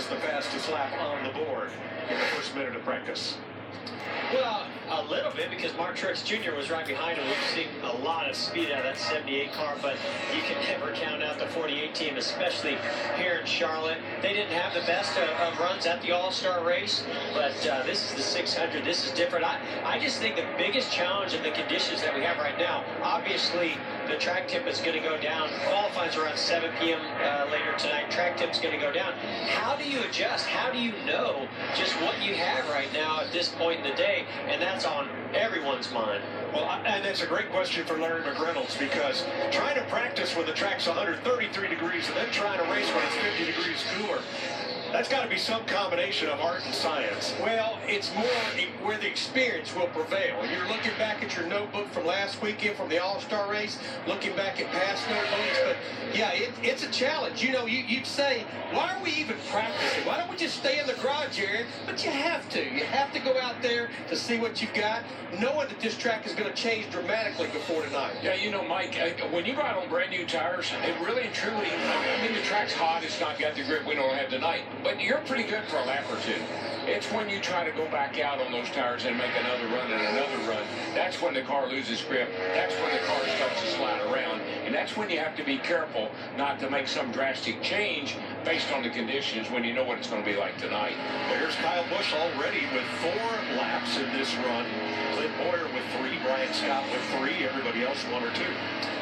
was the fastest lap on the board in the first minute of practice. Well, a little bit, because Mark Truex Jr. was right behind him. We've seen a lot of speed out of that 78 car, but you can never count out the 48 team, especially here in Charlotte. They didn't have the best of runs at the All-Star race, but this is the 600. This is different. I just think the biggest challenge in the conditions that we have right now, obviously the track temp is going to go down. Qualifying's around 7 p.m. Later tonight. Track temp's going to go down. How do you adjust? How do you know just what you have right now at this point in the day? And that's on everyone's mind. Well, and that's a great question for Larry McReynolds, because trying to practice when the track's 133 degrees and then trying to race when it's 50 degrees cooler, that's got to be some combination of art and science. Well, it's more where the experience will prevail. You're looking back at your notebook from last weekend from the All-Star race, looking back at past notebooks. But, yeah, it's a challenge. You know, you'd say, why are we even practicing? Why don't we just stay in the garage area? But you have to. You have to go out there to see what you've got, knowing that this track is going to change dramatically before tonight. Yeah, you know, Mike, when you ride on brand new tires, it really and truly, I mean, the track's hot. It's not got the grip we don't have tonight. But you're pretty good for a lap or two. It's when you try to go back out on those tires and make another run and another run, that's when the car loses grip. That's when the car starts to slide around. And that's when you have to be careful not to make some drastic change based on the conditions when you know what it's going to be like tonight. There's Kyle Busch already with 4 laps in this run. Clint Boyer with 3, Brian Scott with 3, everybody else 1 or 2.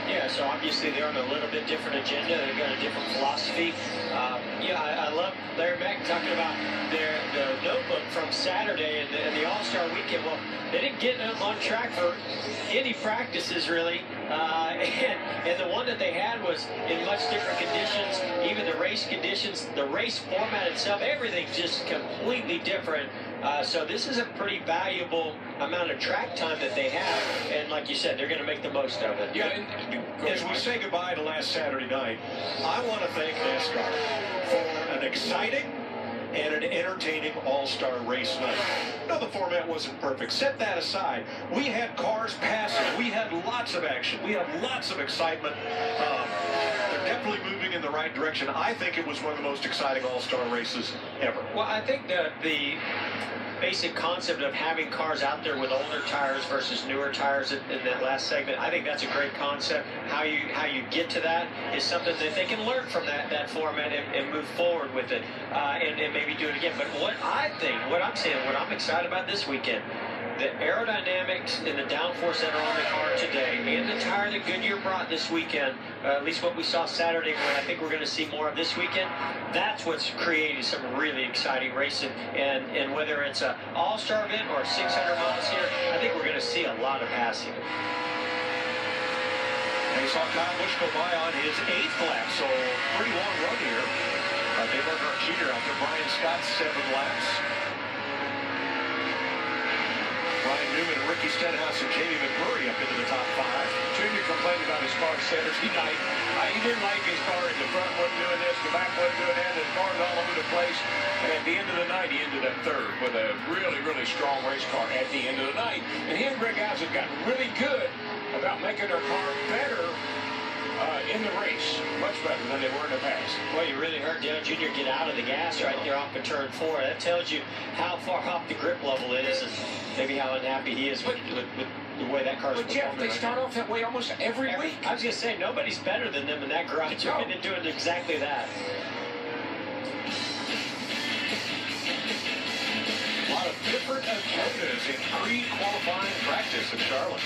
Yeah, so obviously they're on a little bit different agenda. They've got a different philosophy. I love Larry Mack talking about the notebook from Saturday and the All-Star weekend. Well, they didn't get on track for any practices, really. And the one that they had was in much different conditions, even the race conditions, the race format itself, everything's just completely different. So this is a pretty valuable amount of track time that they have, and like you said, they're going to make the most of it. Yeah, as we say goodbye to last Saturday night, I want to thank NASCAR for an exciting and an entertaining all-star race night. No, the format wasn't perfect. Set that aside. We had cars passing. We had lots of action. We had lots of excitement. They're definitely moving in the right direction. I think it was one of the most exciting all-star races ever. Well, I think the basic concept of having cars out there with older tires versus newer tires in that last segment, I think that's a great concept. How you get to that is something that they can learn from that format and move forward with it and maybe do it again. But what I'm excited about this weekend, the aerodynamics and the downforce that are on the car today and the tire that Goodyear brought this weekend, at least what we saw Saturday, what I think we're going to see more of this weekend, that's what's created some really exciting racing. And whether it's an all-star event or 600 miles here, I think we're going to see a lot of passing. They saw Kyle Busch go by on his 8th lap, so pretty long run here. Dave Earnhardt Jr. out there, Brian Scott's 7 laps. Ryan Newman and Ricky Stenhouse and Jamie McMurray up into the top 5. Junior complained about his car Saturday night. He didn't like his car in the front, wasn't doing this, the back wasn't doing that, his car's all over the place. And at the end of the night, he ended up 3rd with a really, really strong race car at the end of the night. And he and Greg Ives have gotten really good about making their car better in the race, much better than they were in the past. Well, you really heard Dale Jr. get out of the gas right there off of turn 4. That tells you how far off the grip level it is and maybe how unhappy he is with the way that car's performing. But Jeff, they start off that way almost every week. I was going to say, nobody's better than them in that garage. No. They're doing exactly that. A lot of different agendas in pre-qualifying practice in Charlotte.